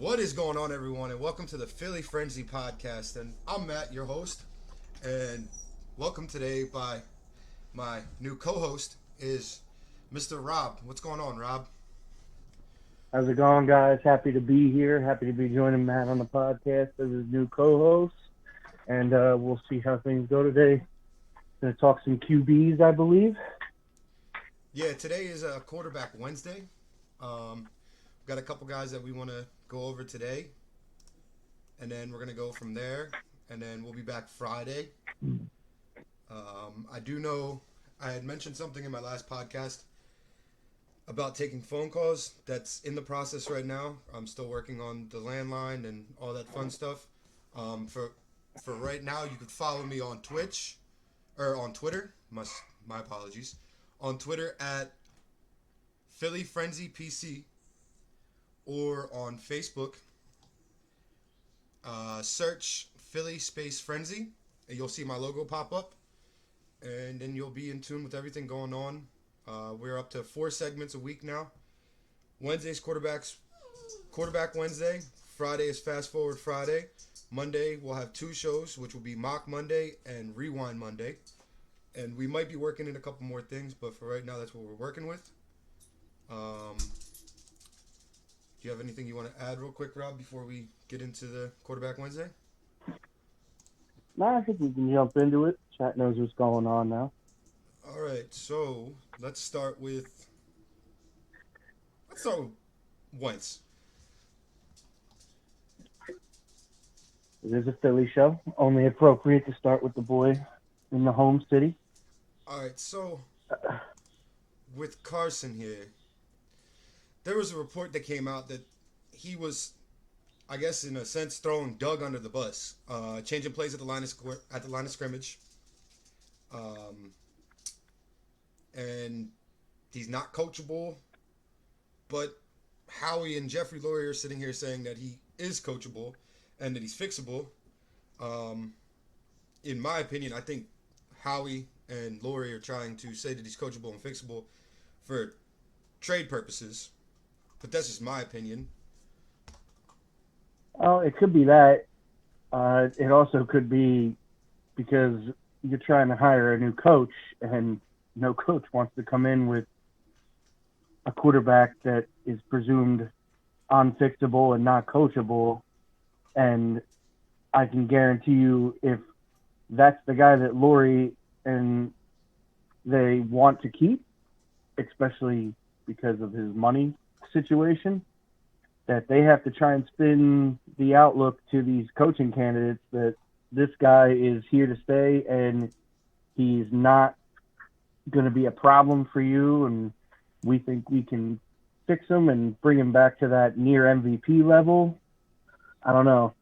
What is going on, everyone, and welcome to the Philly Frenzy podcast. And I'm Matt, your host, and welcome today by my new co-host is Mr. Rob. What's going on, Rob? How's it going, guys? Happy to be here. Happy to be joining Matt on the podcast as his new co-host. And we'll see how things go today. Going to talk some QBs, I believe. Yeah, today is a quarterback Wednesday. We've got a couple guys that we want to go over today, and then we're gonna go from there, and then we'll be back Friday. I do know I had mentioned something in my last podcast about taking phone calls. That's in the process right now. I'm still working on the landline and all that fun stuff. For right now, you could follow me on Twitch or on Twitter. My apologies. On Twitter at Philly Frenzy PC or on Facebook. Search Philly Space Frenzy and you'll see my logo pop up, and then you'll be in tune with everything going on. We're up to 4 segments a week now. Wednesday's quarterback Wednesday. Friday is Fast Forward Friday. Monday we'll have 2 shows, which will be Mock Monday and Rewind Monday. And we might be working in a couple more things, but for right now, that's what we're working with. Do you have anything you want to add real quick, Rob, before we get into the quarterback Wednesday? No, I think we can jump into it. Chat knows what's going on now. All right, so let's start with Wentz. It is a Philly show. Only appropriate to start with the boy in the home city. All right, so with Carson here, there was a report that came out that he was, I guess, in a sense, throwing Doug under the bus, changing plays at the line of scrimmage, and he's not coachable. But Howie and Jeffrey Lurie are sitting here saying that he is coachable and that he's fixable. In my opinion, I think Howie and Lurie are trying to say that he's coachable and fixable for trade purposes. But that's just my opinion. Oh, it could be that. It also could be because you're trying to hire a new coach, and no coach wants to come in with a quarterback that is presumed unfixable and not coachable. And I can guarantee you, if that's the guy that Lurie and they want to keep, especially because of his money situation, that they have to try and spin the outlook to these coaching candidates that this guy is here to stay and he's not going to be a problem for you, and we think we can fix him and bring him back to that near MVP level. I don't know.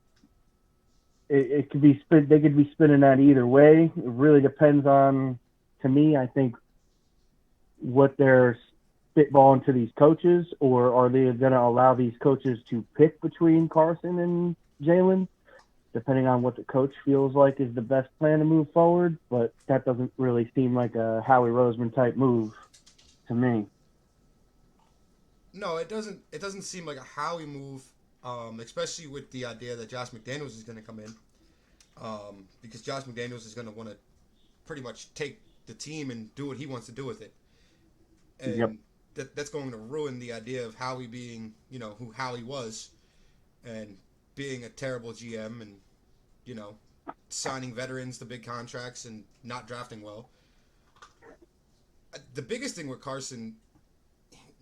It could be they could be spinning that either way. It really depends on, to me, I think, what they're spitballing to these coaches, or are they going to allow these coaches to pick between Carson and Jalen, depending on what the coach feels like is the best plan to move forward. But that doesn't really seem like a Howie Roseman type move to me. No, it doesn't. It doesn't seem like a Howie move, especially with the idea that Josh McDaniels is going to come in, because Josh McDaniels is going to want to pretty much take the team and do what he wants to do with it, and Yep. that's going to ruin the idea of Howie being, who Howie was, and being a terrible GM, and signing veterans to big contracts and not drafting well. The biggest thing with Carson,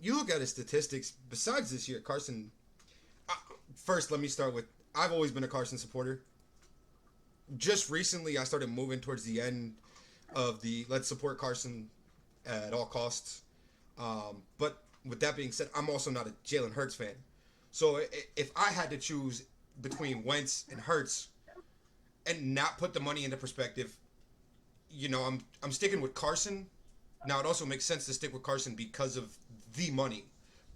you look at his statistics. Besides this year, Carson. First, let me start with, I've always been a Carson supporter. Just recently, I started moving towards the end of the let's support Carson at all costs. But with that being said, I'm also not a Jalen Hurts fan. So if I had to choose between Wentz and Hurts and not put the money into perspective, I'm sticking with Carson. Now, it also makes sense to stick with Carson because of the money.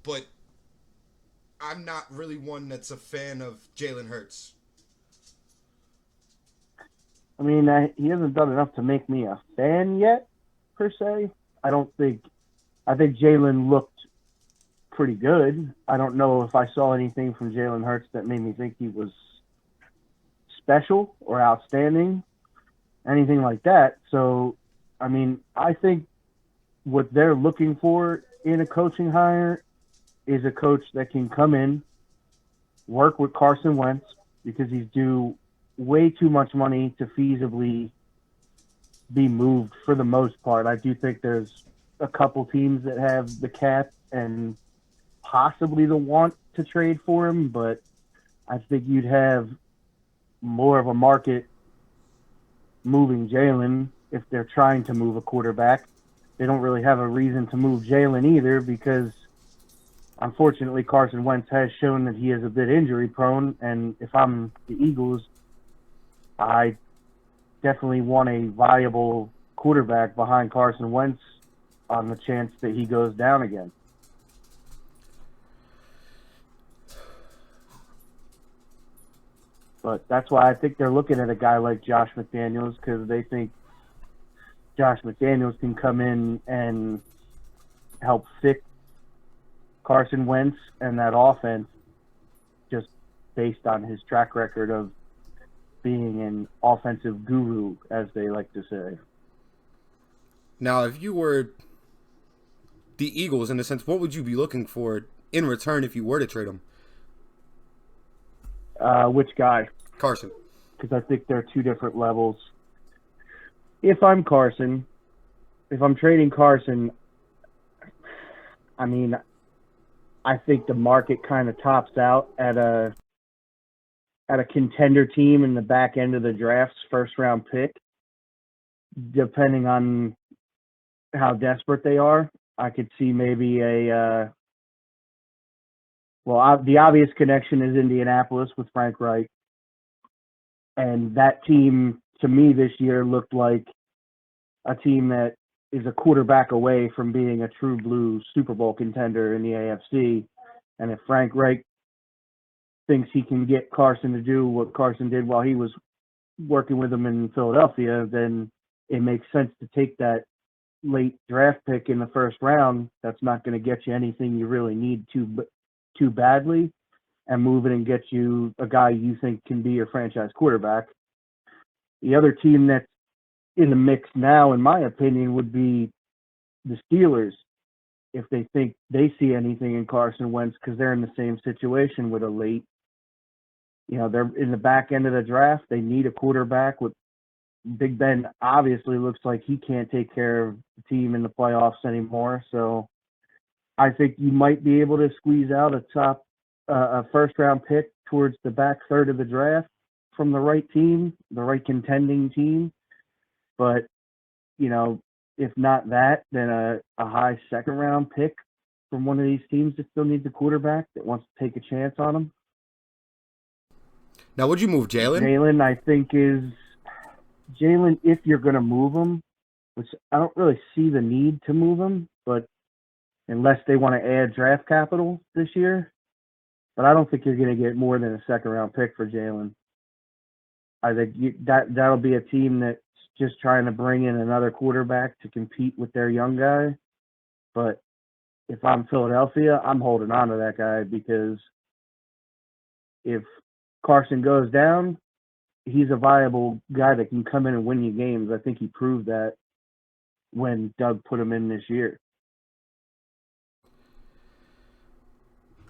But I'm not really one that's a fan of Jalen Hurts. I mean, he hasn't done enough to make me a fan yet, per se. I think Jalen looked pretty good. I don't know if I saw anything from Jalen Hurts that made me think he was special or outstanding, anything like that. So, I mean, I think what they're looking for in a coaching hire is a coach that can come in, work with Carson Wentz, because he's due way too much money to feasibly be moved for the most part. I do think there's a couple teams that have the cap and possibly the want to trade for him, but I think you'd have more of a market moving Jalen if they're trying to move a quarterback. They don't really have a reason to move Jalen either because, unfortunately, Carson Wentz has shown that he is a bit injury prone, and if I'm the Eagles, I definitely want a viable quarterback behind Carson Wentz on the chance that he goes down again. But that's why I think they're looking at a guy like Josh McDaniels, because they think Josh McDaniels can come in and help fix Carson Wentz and that offense just based on his track record of being an offensive guru, as they like to say. Now, if you were the Eagles, in a sense, what would you be looking for in return if you were to trade him? Which guy? Carson. Because I think they're two different levels. If I'm Carson, if I'm trading Carson, I mean, I think the market kind of tops out at a contender team in the back end of the draft's first round pick, depending on how desperate they are. I could see maybe the obvious connection is Indianapolis with Frank Reich. And that team, to me, this year looked like a team that is a quarterback away from being a true blue Super Bowl contender in the AFC. And if Frank Reich thinks he can get Carson to do what Carson did while he was working with him in Philadelphia, then it makes sense to take that late draft pick in the first round. That's not going to get you anything you really need too badly, and move it and get you a guy you think can be your franchise quarterback. The other team that's in the mix now, in my opinion, would be the Steelers, if they think they see anything in Carson Wentz, because they're in the same situation with a late, they're in the back end of the draft. They need a quarterback. With Big Ben obviously looks like he can't take care of the team in the playoffs anymore. So I think you might be able to squeeze out a first round pick towards the back third of the draft from the right team, the right contending team. But, if not that, then a high second round pick from one of these teams that still needs a quarterback that wants to take a chance on him. Now, would you move Jalen? Jalen, I think, if you're going to move him, which I don't really see the need to move him, but unless they want to add draft capital this year, but I don't think you're going to get more than a second round pick for Jalen. I think that'll be a team that's just trying to bring in another quarterback to compete with their young guy. But if I'm Philadelphia, I'm holding on to that guy, because if Carson goes down, he's a viable guy that can come in and win you games. I think he proved that when Doug put him in this year.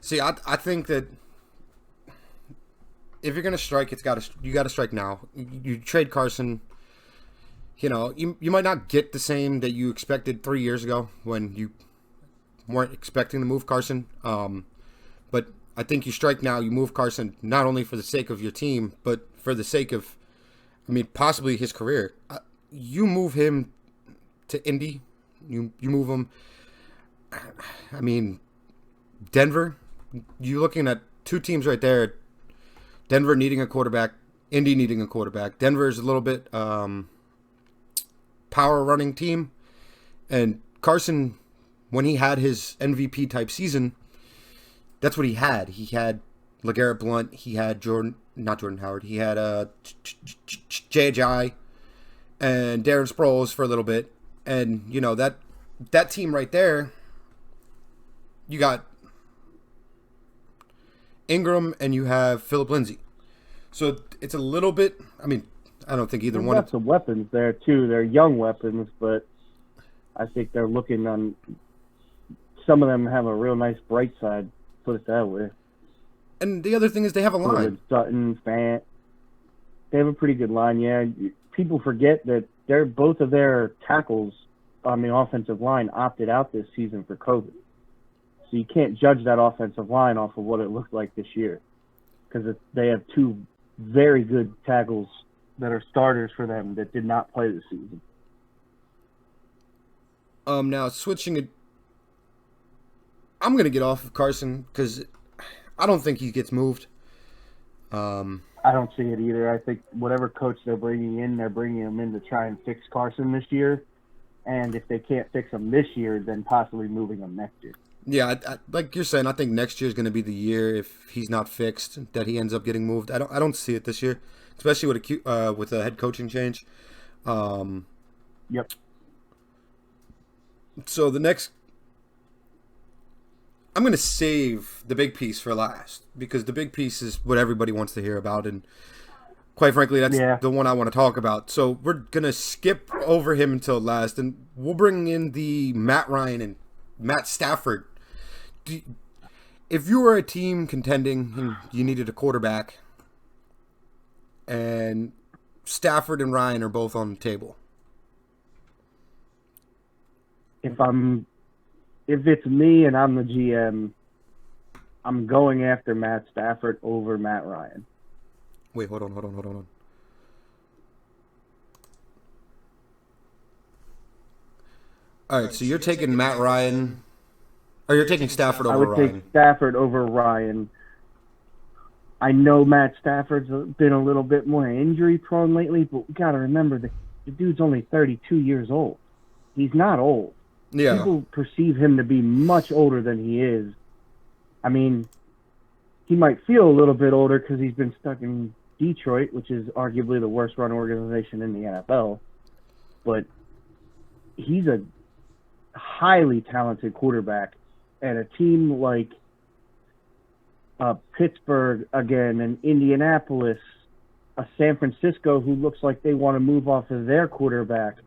See, I think that if you're gonna strike, you got to strike now. You trade Carson. You might not get the same that you expected 3 years ago when you weren't expecting to move Carson. But I think you strike now. You move Carson not only for the sake of your team, but for the sake of, possibly his career. You move him to Indy. You move him. Denver. You're looking at two teams right there. Denver needing a quarterback. Indy needing a quarterback. Denver is a little bit power running team, and Carson, when he had his MVP type season, that's what he had. He had LeGarrette Blount. He had not Jordan Howard. He had J.J. and Darren Sproles for a little bit, and that team right there. You got Ingram and you have Philip Lindsay. So it's a little bit. I mean, I don't think either They've one. got some weapons there too. They're young weapons, but I think they're looking on. Some of them have a real nice bright side. Put it that way. And the other thing is they have a line. Sutton, Fant. They have a pretty good line. Yeah, people forget that both of their tackles on the offensive line opted out this season for COVID. So you can't judge that offensive line off of what it looked like this year, because they have two very good tackles that are starters for them that did not play this season. Now switching it, I'm gonna get off of Carson because I don't think he gets moved. I don't see it either. I think whatever coach they're bringing him in to try and fix Carson this year, and if they can't fix him this year, then possibly moving him next year. Yeah, like you're saying, I think next year is going to be the year if he's not fixed that he ends up getting moved. I don't see it this year, especially with a head coaching change. Yep. So the next, I'm going to save the big piece for last because the big piece is what everybody wants to hear about, and quite frankly, that's the one I want to talk about. So we're going to skip over him until last, and we'll bring in the Matt Ryan and Matt Stafford. If you were a team contending and you needed a quarterback, and Stafford and Ryan are both on the table, if it's me and I'm the GM, I'm going after Matt Stafford over Matt Ryan. Wait, hold on. All right, so you're taking Matt Ryan, or you're taking Stafford over Ryan? I would take Stafford over Ryan. I know Matt Stafford's been a little bit more injury prone lately, but we got to remember the dude's only 32 years old. He's not old. Yeah. People perceive him to be much older than he is. I mean, he might feel a little bit older because he's been stuck in Detroit, which is arguably the worst run organization in the NFL. But he's a highly talented quarterback, and a team like Pittsburgh, again, and Indianapolis, a San Francisco who looks like they want to move off of their quarterback.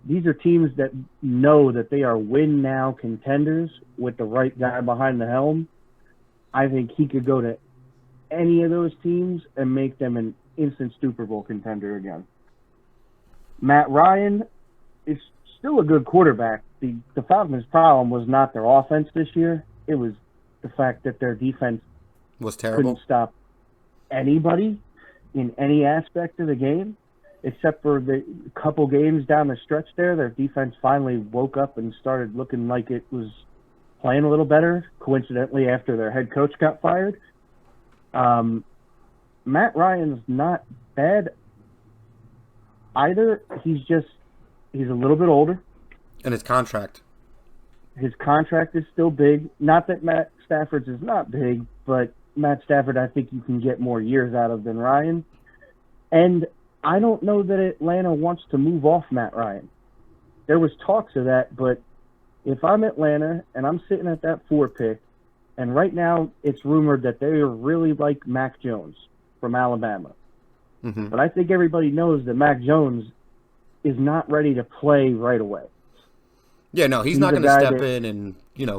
These are teams that know that they are win-now contenders with the right guy behind the helm. I think he could go to any of those teams and make them an instant Super Bowl contender again. Matt Ryan is still a good quarterback. The Falcons' problem was not their offense this year. It was the fact that their defense was terrible. Couldn't stop anybody in any aspect of the game, except for the couple games down the stretch there. Their defense finally woke up and started looking like it was playing a little better, coincidentally, after their head coach got fired. Matt Ryan's not bad either. He's a little bit older. And his contract. His contract is still big. Not that Matt Stafford's is not big, but Matt Stafford, I think you can get more years out of than Ryan. And I don't know that Atlanta wants to move off Matt Ryan. There was talks of that, but if I'm Atlanta and I'm sitting at that 4 pick, and right now it's rumored that they really like Mac Jones from Alabama. Mm-hmm. But I think everybody knows that Mac Jones is not ready to play right away. Yeah, no, he's not going to step in and,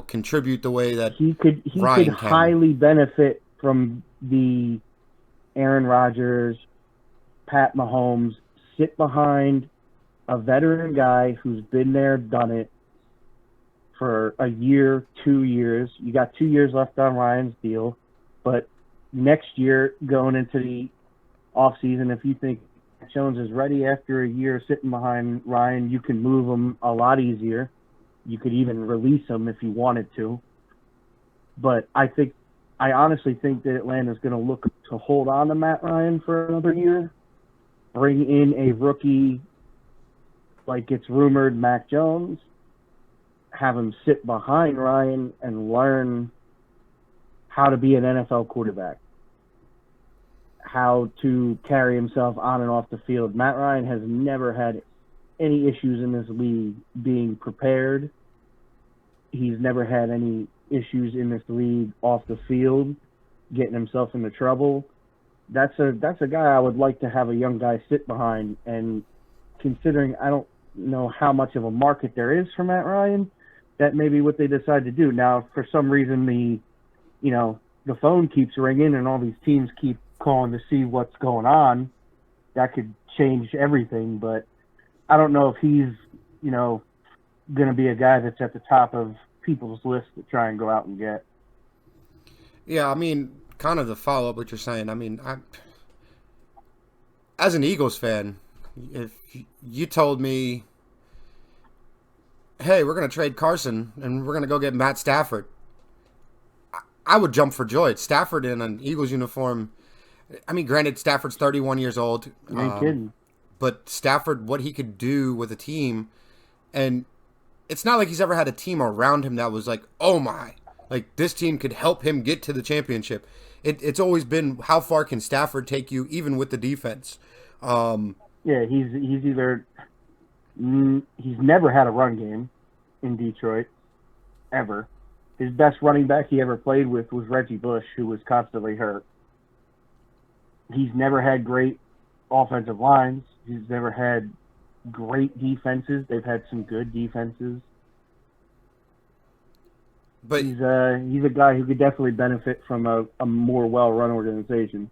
contribute the way that he could highly benefit from the Aaron Rodgers, Pat Mahomes, sit behind a veteran guy who's been there, done it for a year, 2 years. You got 2 years left on Ryan's deal, but next year going into the offseason, if you think Jones is ready after a year sitting behind Ryan, you can move him a lot easier. You could even release him if you wanted to. But I honestly think that Atlanta's going to look to hold on to Matt Ryan for another year, bring in a rookie like it's rumored Mac Jones, have him sit behind Ryan and learn how to be an NFL quarterback, how to carry himself on and off the field. Matt Ryan has never had any issues in this league being prepared. He's never had any issues in this league off the field. getting himself into trouble. That's a guy I would like to have a young guy sit behind. And considering I don't know how much of a market there is for Matt Ryan, that may be what they decide to do. Now, for some reason, the phone keeps ringing and all these teams keep calling to see what's going on. That could change everything, but I don't know if he's, going to be a guy that's at the top of people's list to try and go out and get. Yeah, I mean, kind of to follow up what you're saying. I mean, as an Eagles fan, if you told me, hey, we're going to trade Carson and we're going to go get Matt Stafford, I would jump for joy. Stafford in an Eagles uniform. I mean, granted, Stafford's 31 years old. You ain't kidding. But Stafford, what he could do with a team, and it's not like he's ever had a team around him that was like, oh my, like this team could help him get to the championship. It's always been, how far can Stafford take you, even with the defense? Yeah, he's never had a run game in Detroit, ever. His best running back he ever played with was Reggie Bush, who was constantly hurt. He's never had great offensive lines. He's never had great defenses. They've had some good defenses. But he's a guy who could definitely benefit from a more well-run organization.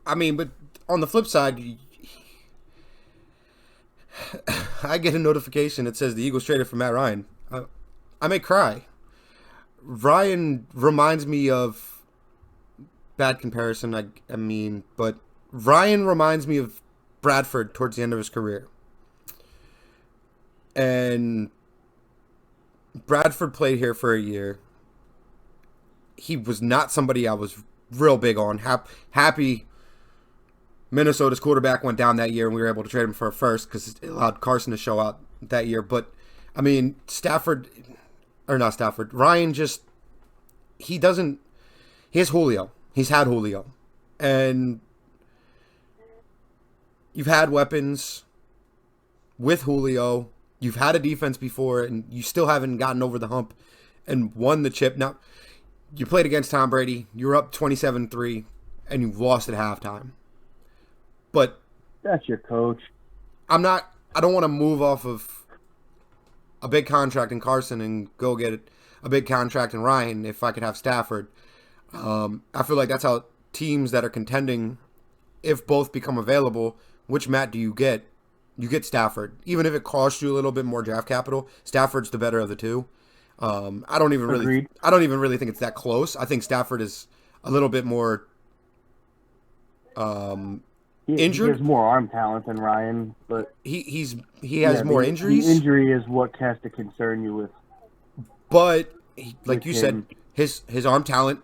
I mean, but on the flip side, I get a notification that says the Eagles traded for Matt Ryan. I may cry. Ryan reminds me of, bad comparison, I mean, but Ryan reminds me of Bradford towards the end of his career. And Bradford played here for a year. He was not somebody I was real big on. Happy Minnesota's quarterback went down that year and we were able to trade him for a first because it allowed Carson to show out that year. But, I mean, Ryan just, he has Julio. He's had Julio. And you've had weapons with Julio. You've had a defense before, and you still haven't gotten over the hump and won the chip. Now, you played against Tom Brady. You were up 27-3, and you lost at halftime. But that's your coach. I don't want to move off of a big contract in Carson and go get a big contract in Ryan if I could have Stafford. I feel like that's how teams that are contending, if both become available, which Matt do you get? You get Stafford. Even if it costs you a little bit more draft capital, Stafford's the better of the two. I don't even really think it's that close. I think Stafford is a little bit more injured. He has more arm talent than Ryan, but he has more injuries. The injury is what has to concern you with. But like you said, his arm talent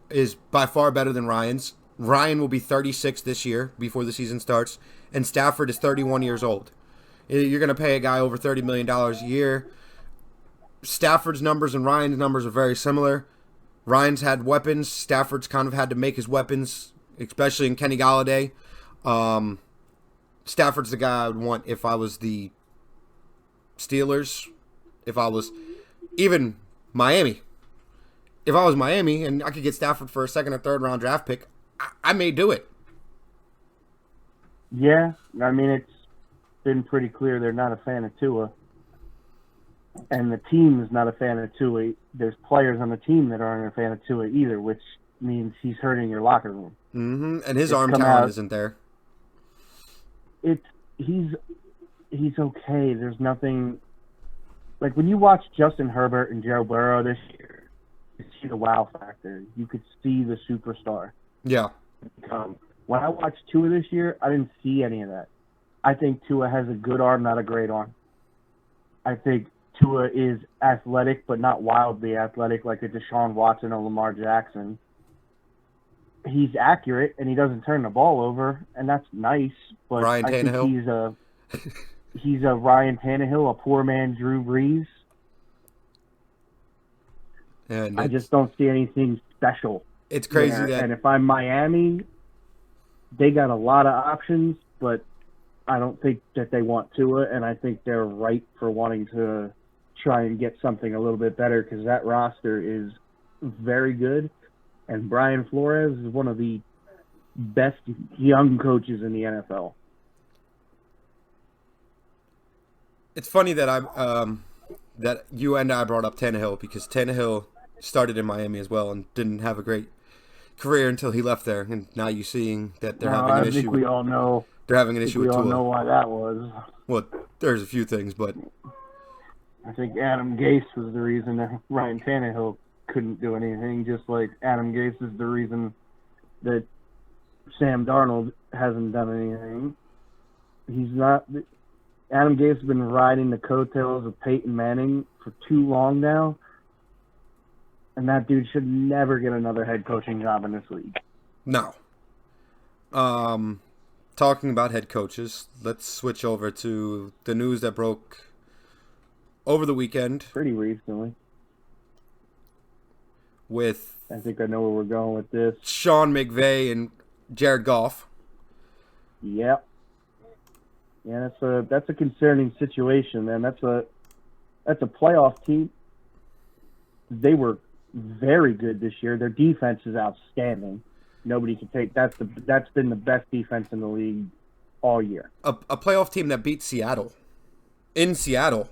is by far better than Ryan's. Ryan will be 36 this year before the season starts, and Stafford is 31 years old. You're going to pay a guy over $30 million a year. Stafford's numbers and Ryan's numbers are very similar. Ryan's had weapons. Stafford's kind of had to make his weapons, especially in Kenny Golladay. Stafford's the guy I would want if I was the Steelers, if I was even Miami. If I was Miami and I could get Stafford for a second or third round draft pick, I may do it. Yeah, I mean, it's been pretty clear they're not a fan of Tua. And the team is not a fan of Tua. There's players on the team that aren't a fan of Tua either, which means he's hurting your locker room. Mm-hmm. And his arm talent isn't there. He's okay. There's nothing like when you watch Justin Herbert and Joe Burrow this year, you see the wow factor. You could see the superstar. Yeah. When I watched Tua this year, I didn't see any of that. I think Tua has a good arm, not a great arm. I think Tua is athletic, but not wildly athletic like a Deshaun Watson or Lamar Jackson. He's accurate, and he doesn't turn the ball over, and that's nice. But Ryan Tannehill. I think he's a Ryan Tannehill, a poor man Drew Brees. And I just don't see anything special. It's crazy that... And if I'm Miami, they got a lot of options, but I don't think that they want Tua, and I think they're right for wanting to try and get something a little bit better because that roster is very good. And Brian Flores is one of the best young coaches in the NFL. It's funny that that you and I brought up Tannehill because Tannehill started in Miami as well and didn't have a great career until he left there, and now you're seeing that they're having an issue. I think we all know. They're having an issue with Tua. We all know why that was. Well, there's a few things, but I think Adam Gase was the reason that Ryan Tannehill couldn't do anything, just like Adam Gase is the reason that Sam Darnold hasn't done anything. He's not. Adam Gase has been riding the coattails of Peyton Manning for too long now, and that dude should never get another head coaching job in this league. No. Talking about head coaches, let's switch over to the news that broke over the weekend. Pretty recently. With I think I know where we're going with this. Sean McVay and Jared Goff. Yep. Yeah, that's a concerning situation, man. That's a playoff team. They were very good this year. Their defense is outstanding. Nobody can take that's been the best defense in the league all year. A playoff team that beat Seattle. In Seattle.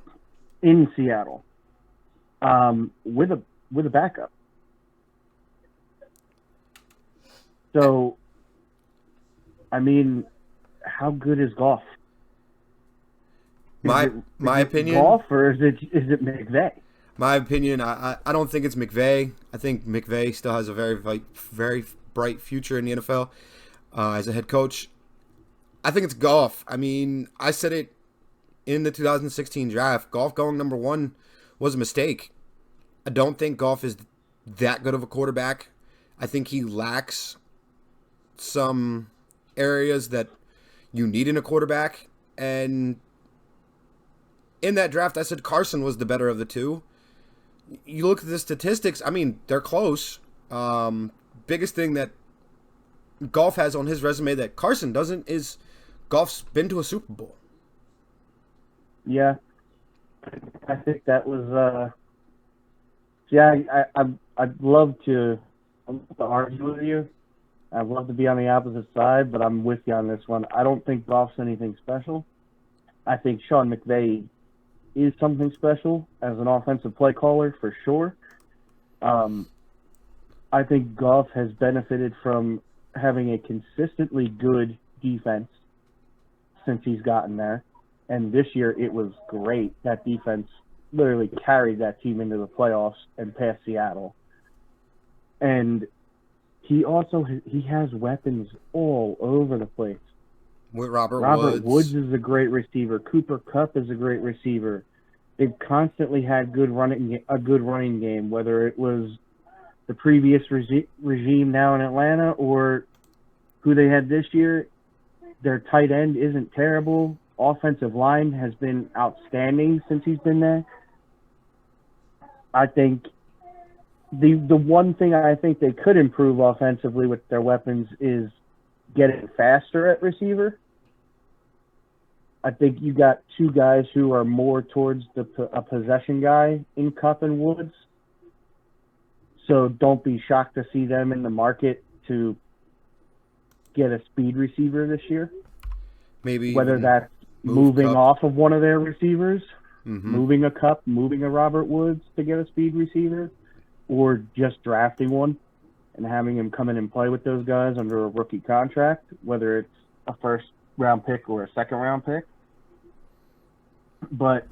In Seattle. With a backup. So I mean, how good is Goff? My opinion. Goff, or is it McVay? My opinion, I don't think it's McVay. I think McVay still has a very bright future in the NFL as a head coach. I think it's Goff. I mean, I said it in the 2016 draft. Goff going number 1 was a mistake. I don't think Goff is that good of a quarterback. I think he lacks some areas that you need in a quarterback. And in that draft, I said Carson was the better of the two. You look at the statistics, I mean, they're close. Biggest thing that Goff has on his resume that Carson doesn't is Goff's been to a Super Bowl. Yeah. I think that was, I'd love to argue with you. I'd love to be on the opposite side, but I'm with you on this one. I don't think Goff's anything special. I think Sean McVay is something special as an offensive play caller for sure. I think Goff has benefited from having a consistently good defense since he's gotten there. And this year it was great. That defense literally carried that team into the playoffs and past Seattle. And he has weapons all over the place. With Robert Woods is a great receiver. Cooper Kupp is a great receiver. They've constantly had a good running game, whether it was the previous regime now in Atlanta or who they had this year. Their tight end isn't terrible. Offensive line has been outstanding since he's been there. I think the one thing I think they could improve offensively with their weapons is getting faster at receiver. I think you got two guys who are more towards a possession guy in Kupp and Woods. So don't be shocked to see them in the market to get a speed receiver this year. Maybe whether that's moving Kupp off of one of their receivers, mm-hmm. moving a Kupp, moving a Robert Woods to get a speed receiver, or just drafting one and having him come in and play with those guys under a rookie contract, whether it's a first-round pick or a second-round pick. But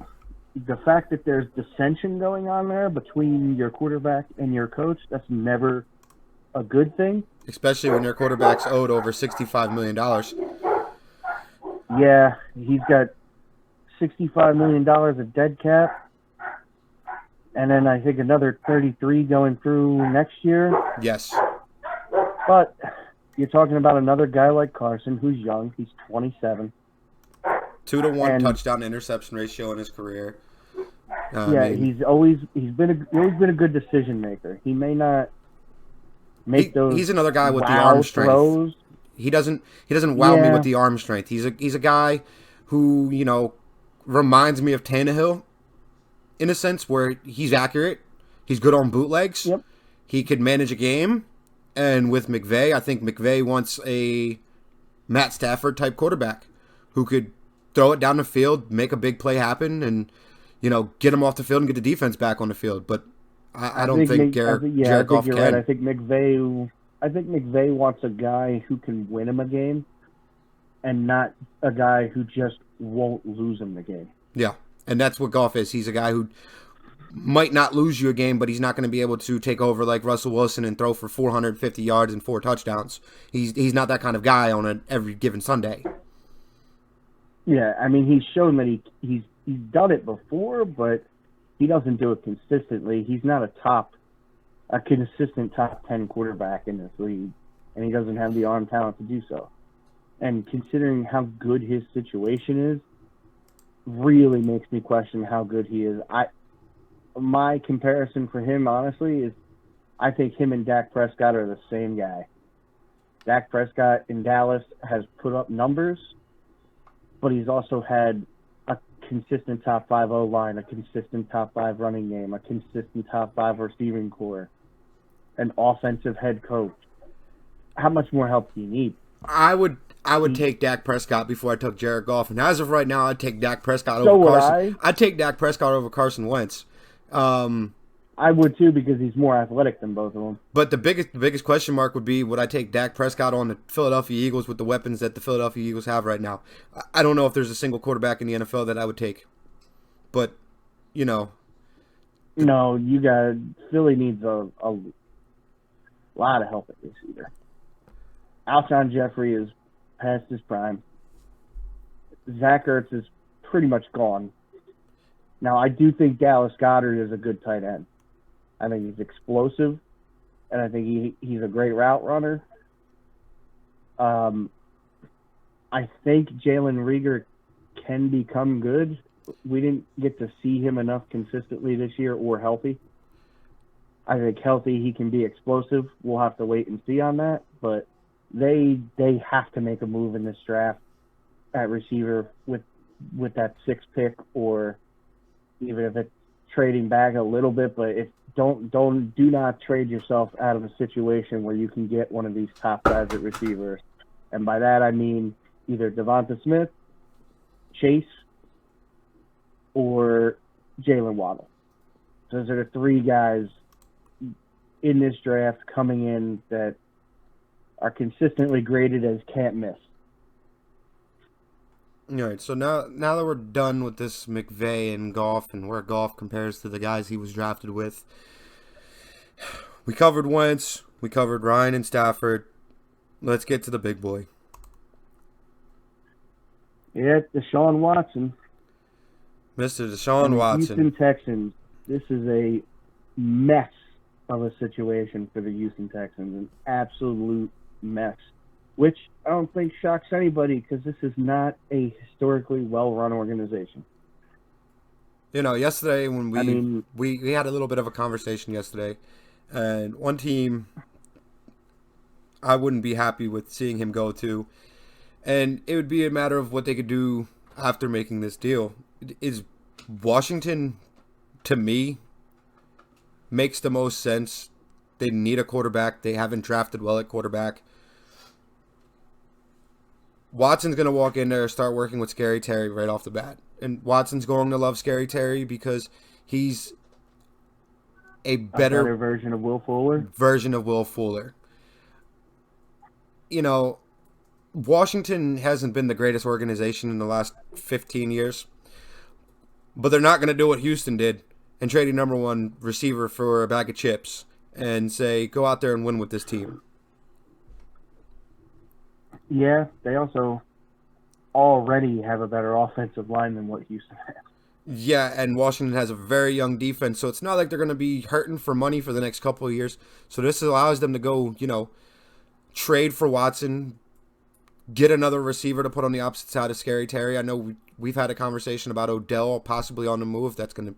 the fact that there's dissension going on there between your quarterback and your coach, that's never a good thing. Especially when your quarterback's owed over $65 million. Yeah, he's got $65 million of dead cap. And then I think another 33 going through next year. Yes. But you're talking about another guy like Carson, who's young. He's 27. 2-to-1 touchdown to interception ratio in his career. He's always been a good decision maker. He may not make those. He's another guy with the arm strength. Throws. He doesn't wow me with the arm strength. He's a guy who, reminds me of Tannehill in a sense where he's accurate. He's good on bootlegs. Yep. He could manage a game. And with McVay, I think McVay wants a Matt Stafford type quarterback who could throw it down the field, make a big play happen, and get him off the field and get the defense back on the field. But I don't think Jared Goff you're can. right. I think McVay wants a guy who can win him a game, and not a guy who just won't lose him the game. Yeah, and that's what Goff is. He's a guy who might not lose you a game, but he's not going to be able to take over like Russell Wilson and throw for 450 yards and 4 touchdowns. He's not that kind of guy on every given Sunday. Yeah, I mean, he's shown that he's done it before, but he doesn't do it consistently. He's not a consistent top 10 quarterback in this league, and he doesn't have the arm talent to do so. And considering how good his situation is, really makes me question how good he is. My comparison for him, honestly, is I think him and Dak Prescott are the same guy. Dak Prescott in Dallas has put up numbers, but he's also had a consistent top 5 O-line, a consistent top 5 running game, a consistent top 5 receiving core, an offensive head coach. How much more help do you need? I would take Dak Prescott before I took Jared Goff, and as of right now, I'd take Dak Prescott over Carson. I'd take Dak Prescott over Carson Wentz. I would too, because he's more athletic than both of them. But the biggest question mark would be, would I take Dak Prescott on the Philadelphia Eagles with the weapons that the Philadelphia Eagles have right now? I don't know if there's a single quarterback in the NFL that I would take. But, No, Philly needs a lot of help at receiver. Alshon Jeffrey is past his prime. Zach Ertz is pretty much gone. Now, I do think Dallas Goedert is a good tight end. I think he's explosive, and I think he's a great route runner. I think Jalen Reagor can become good. We didn't get to see him enough consistently this year or healthy. I think healthy he can be explosive. We'll have to wait and see on that, but they have to make a move in this draft at receiver with that 6th pick, or even if it's trading back a little bit, but do not trade yourself out of a situation where you can get one of these top guys at receivers. And by that I mean either Devonta Smith, Chase, or Jalen Waddle. Those are the 3 guys in this draft coming in that are consistently graded as can't miss. All right, so now that we're done with this McVay and Goff and where Goff compares to the guys he was drafted with, we covered Wentz, we covered Ryan and Stafford. Let's get to the big boy. Yeah, Deshaun Watson. Mr. Deshaun Watson. Houston Texans. This is a mess of a situation for the Houston Texans, an absolute mess, which I don't think shocks anybody because this is not a historically well-run organization. Yesterday when we had a little bit of a conversation yesterday, and one team I wouldn't be happy with seeing him go to, and it would be a matter of what they could do after making this deal. Is Washington, to me, makes the most sense. They need a quarterback. They haven't drafted well at quarterback. Watson's going to walk in there and start working with Scary Terry right off the bat. And Watson's going to love Scary Terry because he's a better version of Will Fuller. Washington hasn't been the greatest organization in the last 15 years. But they're not going to do what Houston did and trade a number 1 receiver for a bag of chips and say, go out there and win with this team. Yeah, they also already have a better offensive line than what Houston has. Yeah, and Washington has a very young defense, so it's not like they're going to be hurting for money for the next couple of years. So this allows them to go, trade for Watson, get another receiver to put on the opposite side of Scary Terry. I know we've had a conversation about Odell possibly on the move. That's going to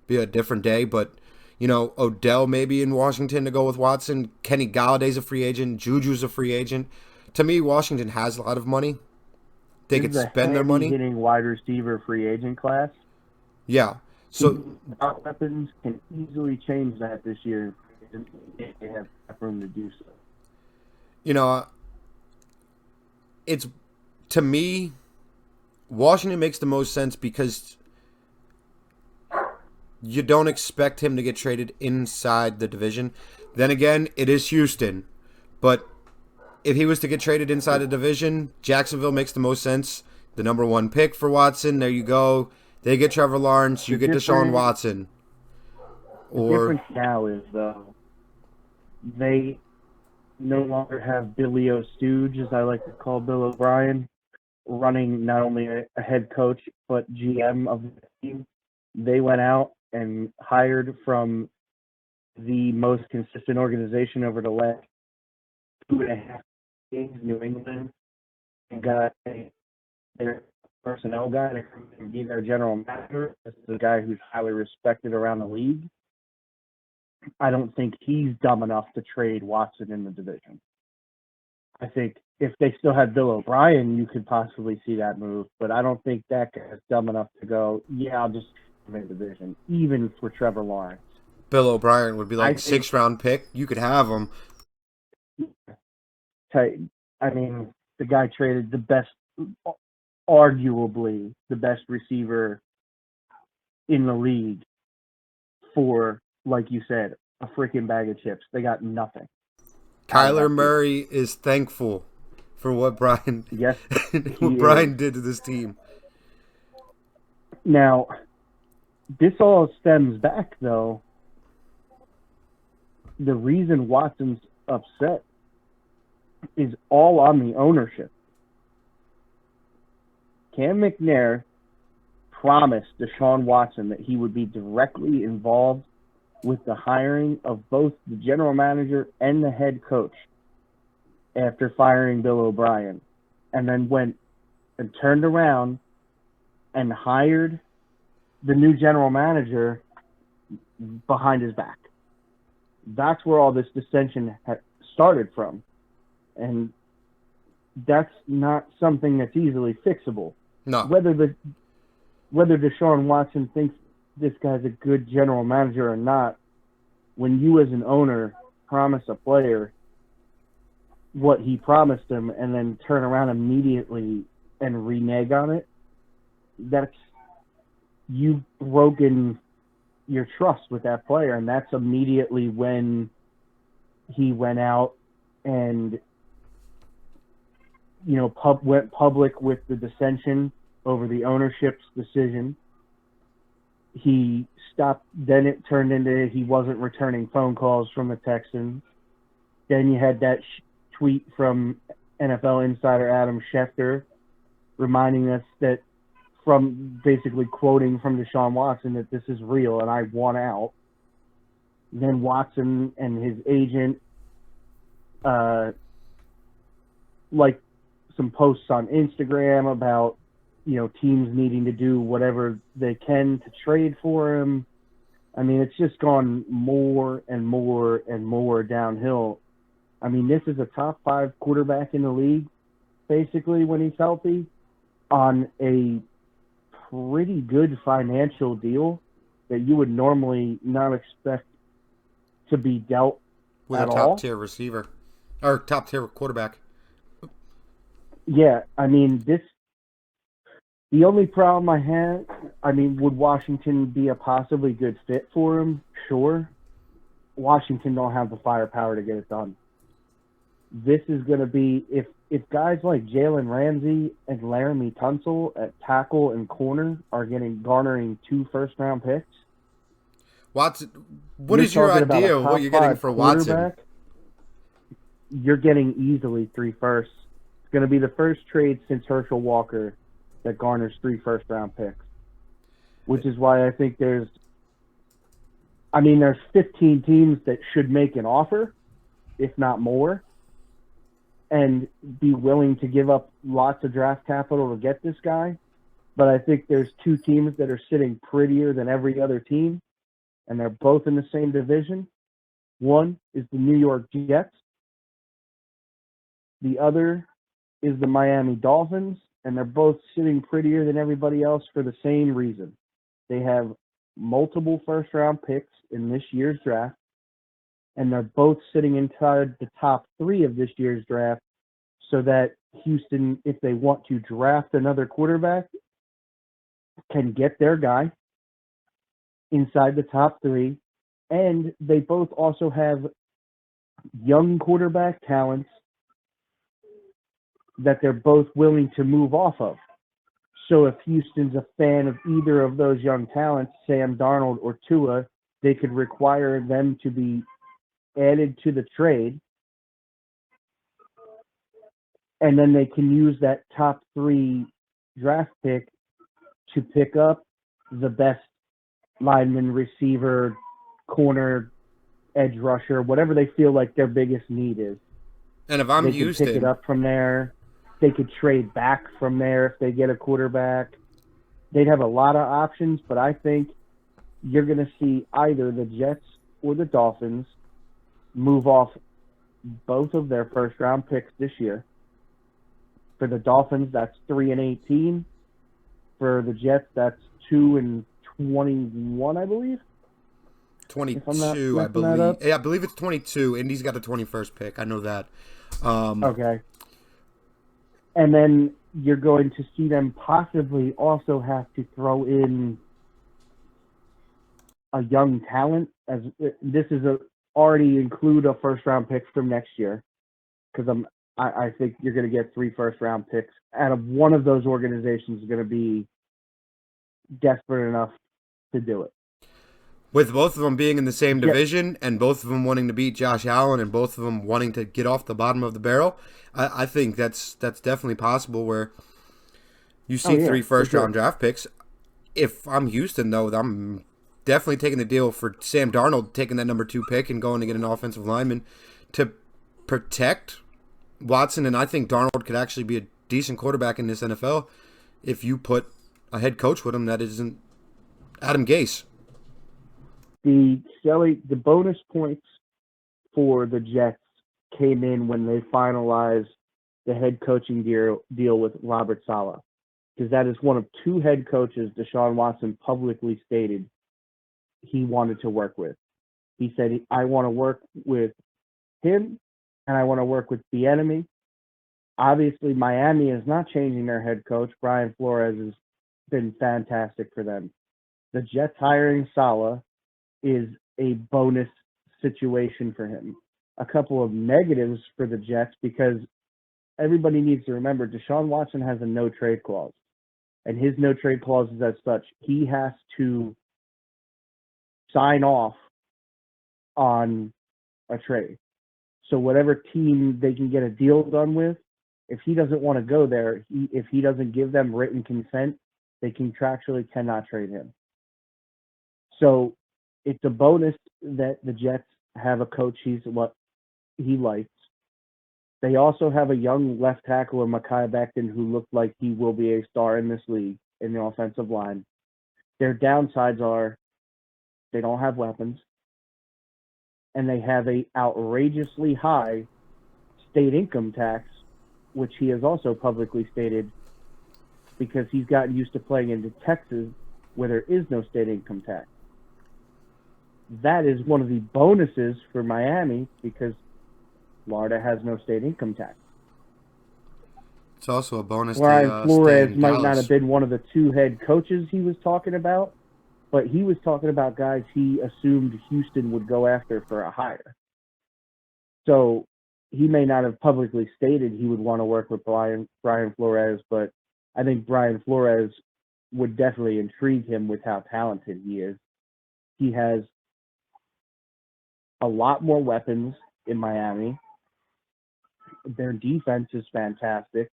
be a different day, but Odell maybe in Washington to go with Watson. Kenny Galladay's a free agent. Juju's a free agent. To me, Washington has a lot of money. They could spend their money. Hitting wide receiver free agent class. Yeah. So weapons can easily change that this year if they have room to do so. you know, it's to me, Washington makes the most sense because you don't expect him to get traded inside the division. Then again, it is Houston. But if he was to get traded inside the division, Jacksonville makes the most sense. The number one pick for Watson, there you go. They get Trevor Lawrence, you The get Deshaun difference- Watson. The Or difference now is, though, they no longer have Billy O'Stooge, as I like to call Bill O'Brien, running not only a head coach but GM of the team. They went out and hired from the most consistent organization over the last 2.5 games, New England, and got their personnel guy to come and be their general manager. This is a guy who's highly respected around the league. I don't think he's dumb enough to trade Watson in the division. I think if they still had Bill O'Brien, you could possibly see that move, but I don't think that guy's dumb enough to go, yeah, I'll just trade him in the division, even for Trevor Lawrence. Bill O'Brien would be like I think- 6th round pick. You could have him. I mean, the guy traded arguably the best receiver in the league for, like you said, a freaking bag of chips. They got nothing. Kyler Murray is thankful for what Brian Yes, what Brian did to this team. Now, this all stems back, though. The reason Watson's upset is all on the ownership. Cam McNair promised Deshaun Watson that he would be directly involved with the hiring of both the general manager and the head coach after firing Bill O'Brien, and then went and turned around and hired the new general manager behind his back. That's where all this dissension started from. And that's not something that's easily fixable. No. Whether Deshaun Watson thinks this guy's a good general manager or not, when you as an owner promise a player what he promised him and then turn around immediately and renege on it, that's you've broken your trust with that player. And that's immediately when he went out and went public with the dissension over the ownership's decision. He stopped. Then it turned into he wasn't returning phone calls from the Texans. Then you had that tweet from NFL insider Adam Schefter reminding us that, from basically quoting from Deshaun Watson, that this is real and I want out. Then Watson and his agent like some posts on Instagram about, teams needing to do whatever they can to trade for him. I mean, it's just gone more and more and more downhill. I mean, this is a top 5 quarterback in the league, basically, when he's healthy, on a pretty good financial deal that you would normally not expect to be dealt With a at all. top tier receiver. Or top tier quarterback. Yeah, I mean, the only problem I had, would Washington be a possibly good fit for him? Sure. Washington don't have the firepower to get it done. This is going to be, if guys like Jalen Ramsey and Laramie Tunsil at tackle and corner are garnering 2 first-round picks. Watson, what is your talking about idea a of what top you're getting 5 for Watson? quarterback. You're getting easily 3 firsts. It's going to be the first trade since Herschel Walker that garners 3 first-round picks, which is why I think there's 15 teams that should make an offer, if not more, and be willing to give up lots of draft capital to get this guy. But I think there's 2 teams that are sitting prettier than every other team, and they're both in the same division. One is the New York Jets. The other is the Miami Dolphins, and they're both sitting prettier than everybody else for the same reason. They have multiple first-round picks in this year's draft. and they're both sitting inside the top 3 of this year's draft, so that Houston, if they want to draft another quarterback, can get their guy inside the top 3. And they both also have young quarterback talents that they're both willing to move off of. So if Houston's a fan of either of those young talents, Sam Darnold or Tua, they could require them to be added to the trade. And then they can use that top 3 draft pick to pick up the best lineman, receiver, corner, edge rusher, whatever they feel like their biggest need is. And if I'm They could pick it up from there. They could trade back from there if they get a quarterback. They'd have a lot of options, but I think you're going to see either the Jets or the Dolphins move off both of their first-round picks this year. For the Dolphins, that's 3-18. For the Jets, that's 2-21, I believe. 22, I believe. Yeah, I believe it's 22. Indy's got the 21st pick. I know that. Okay. And then you're going to see them possibly also have to throw in a young talent. As this is already include a first-round pick from next year, because I think you're going to get 3 first-round picks out of one of those organizations is going to be desperate enough to do it. With both of them being in the same division and both of them wanting to beat Josh Allen and both of them wanting to get off the bottom of the barrel, I think that's definitely possible where you see 3 first-round draft picks. If I'm Houston, though, I'm definitely taking the deal for Sam Darnold, taking that number 2 pick and going to get an offensive lineman to protect Watson. And I think Darnold could actually be a decent quarterback in this NFL if you put a head coach with him that isn't Adam Gase. The bonus points for the Jets came in when they finalized the head coaching deal with Robert Saleh, because that is one of 2 head coaches Deshaun Watson publicly stated he wanted to work with. He said, I want to work with him and I want to work with the enemy. Obviously, Miami is not changing their head coach. Brian Flores has been fantastic for them. The Jets hiring Saleh is a bonus situation for him. A couple of negatives for the Jets, because everybody needs to remember Deshaun Watson has a no-trade clause. And his no-trade clause is as such. He has to sign off on a trade. So whatever team they can get a deal done with, if he doesn't want to go there, if he doesn't give them written consent, they contractually cannot trade him. So it's a bonus that the Jets have a coach what he likes. They also have a young left tackle in Mekhi Becton who looked like he will be a star in this league in the offensive line. Their downsides are they don't have weapons, and they have a outrageously high state income tax, which he has also publicly stated, because he's gotten used to playing in Texas where there is no state income tax. That is one of the bonuses for Miami, because Florida has no state income tax. It's also a bonus. Brian Flores might Dallas. not have been one of the 2 head coaches he was talking about, but he was talking about guys he assumed Houston would go after for a hire. So he may not have publicly stated he would want to work with Brian Flores, but I think Brian Flores would definitely intrigue him with how talented he is. He has a lot more weapons in Miami. Their defense is fantastic.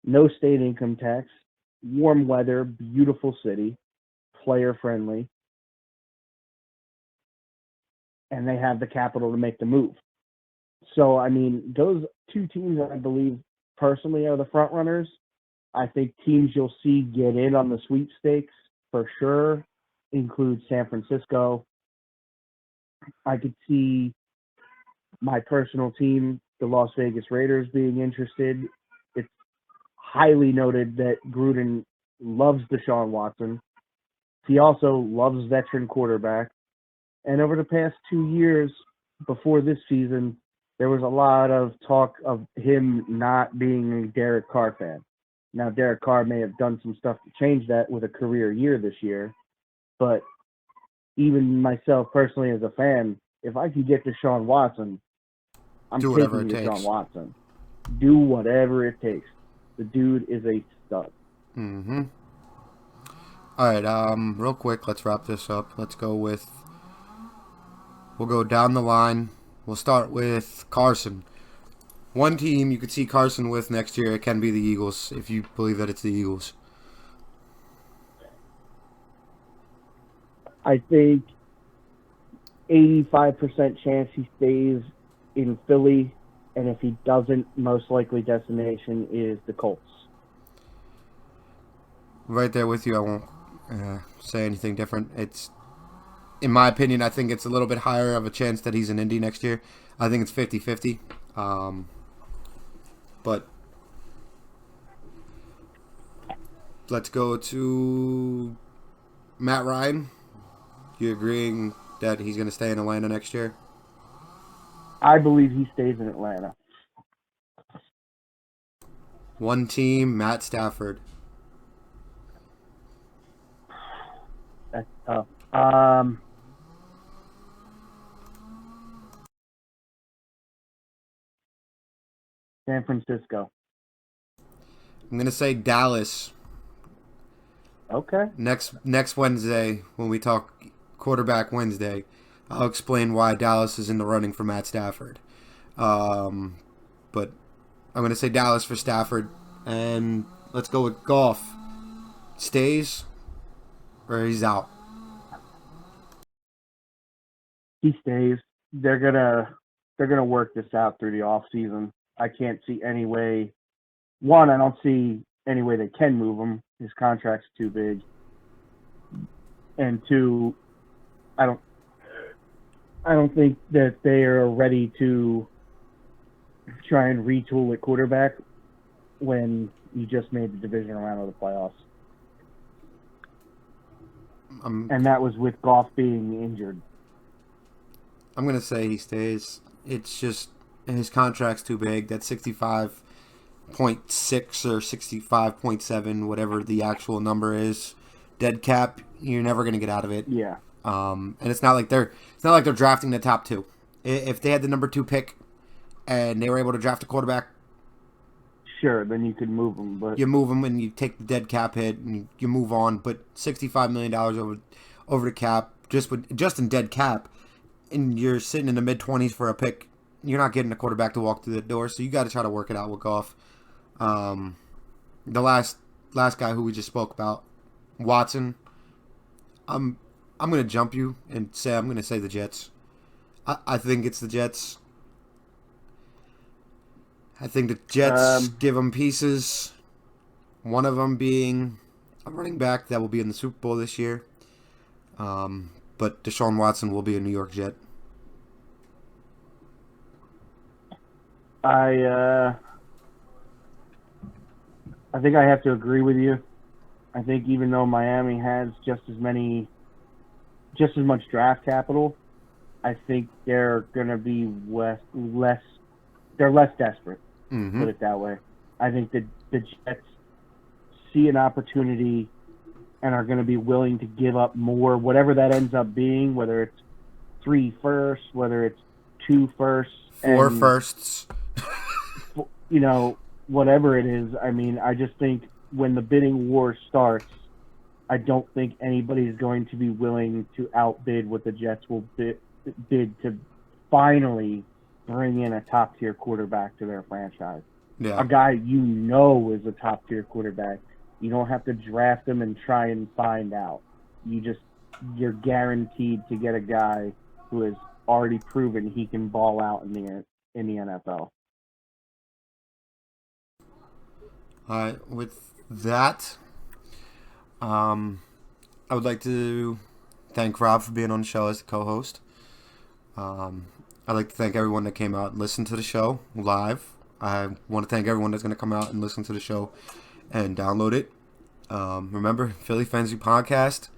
No state income tax, warm weather, beautiful city, player friendly. And they have the capital to make the move. So, I mean, those 2 teams, I believe, personally are the front runners. I think teams you'll see get in on the sweepstakes for sure include San Francisco. I could see my personal team, the Las Vegas Raiders, being interested. It's highly noted that Gruden loves Deshaun Watson. He also loves veteran quarterbacks. And over the past 2 years before this season, there was a lot of talk of him not being a Derek Carr fan. Now, Derek Carr may have done some stuff to change that with a career year this year, but even myself personally as a fan, if I could get Deshaun Watson, I'm Do whatever taking it Deshaun takes. Watson. Do whatever it takes. The dude is a stud. Mm-hmm. All right, real quick, let's wrap this up. We'll go down the line. We'll start with Carson. One team you could see Carson with next year, it can be the Eagles, if you believe that it's the Eagles. I think 85% chance he stays in Philly, and if he doesn't, most likely destination is the Colts. Right there with you. I won't say anything different. It's, in my opinion, I think it's a little bit higher of a chance that he's in Indy next year. I think it's 50-50. But let's go to Matt Ryan. You agreeing that he's going to stay in Atlanta next year? I believe he stays in Atlanta. One team, Matt Stafford. That's tough. San Francisco. I'm going to say Dallas. Okay. Next Wednesday, when we talk quarterback Wednesday, I'll explain why Dallas is in the running for Matt Stafford. But I'm going to say Dallas for Stafford. And let's go with Goff. Stays or he's out? He stays. They're gonna work this out through the off season. I can't see any way. One, I don't see any way they can move him. His contract's too big. And two, I don't think that they are ready to try and retool at quarterback when you just made the divisional round of the playoffs. And that was with Goff being injured. I'm going to say he stays. It's just his contract's too big. That's 65.6 or 65.7, whatever the actual number is. Dead cap, you're never going to get out of it. Yeah. And it's not like they're drafting the top two. If they had the number 2 pick and they were able to draft a quarterback, sure, then you could move him, but you move him and you take the dead cap hit and you move on. But $65 million over the cap, just in dead cap, and you're sitting in the mid-20s for a pick, you're not getting a quarterback to walk through the door. So you got to try to work it out with Goff. The last guy who we just spoke about, Watson. I'm going to jump you and say I'm going to say the Jets. I think it's the Jets. I think the Jets give them pieces. One of them being a running back that will be in the Super Bowl this year. But Deshaun Watson will be a New York Jet. I think I have to agree with you. I think even though Miami has just as much draft capital, I think they're going to be less desperate. Mm-hmm. Put it that way. I think the Jets see an opportunity and are going to be willing to give up more, whatever that ends up being, whether it's 3 firsts, whether it's 2 firsts, 4 firsts. Whatever it is. I mean, I just think when the bidding war starts, I don't think anybody's going to be willing to outbid what the Jets will bid to finally bring in a top-tier quarterback to their franchise. Yeah. A guy is a top-tier quarterback. You don't have to draft him and try and find out. You're guaranteed to get a guy who has already proven he can ball out in the NFL. All right. With that, I would like to thank Rob for being on the show as the co-host. I'd like to thank everyone that came out and listened to the show live. I want to thank everyone that's going to come out and listen to the show and download it. Remember, Philly Frenzy Podcast.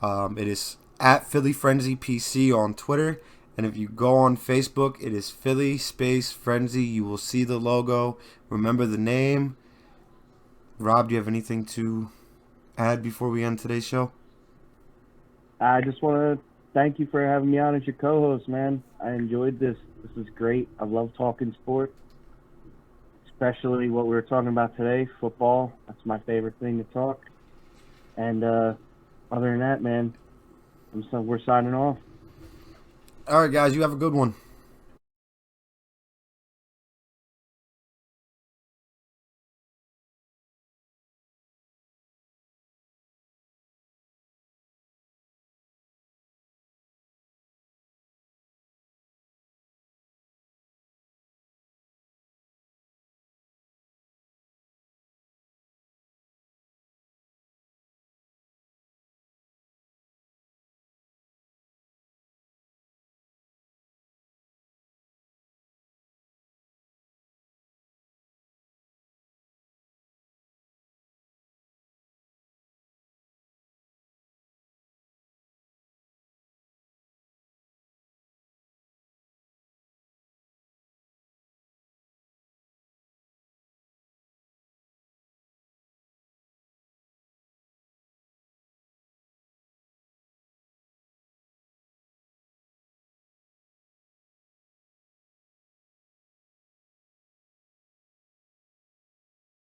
It is at Philly Frenzy PC on Twitter. And if you go on Facebook, it is Philly Space Frenzy. You will see the logo. Remember the name. Rob, do you have anything to add before we end today's show? I just want to thank you for having me on as your co-host, man. I enjoyed this. This is great. I love talking sports, especially what we were talking about today, football. That's my favorite thing to talk. And other than that, man, we're signing off. All right, guys, you have a good one.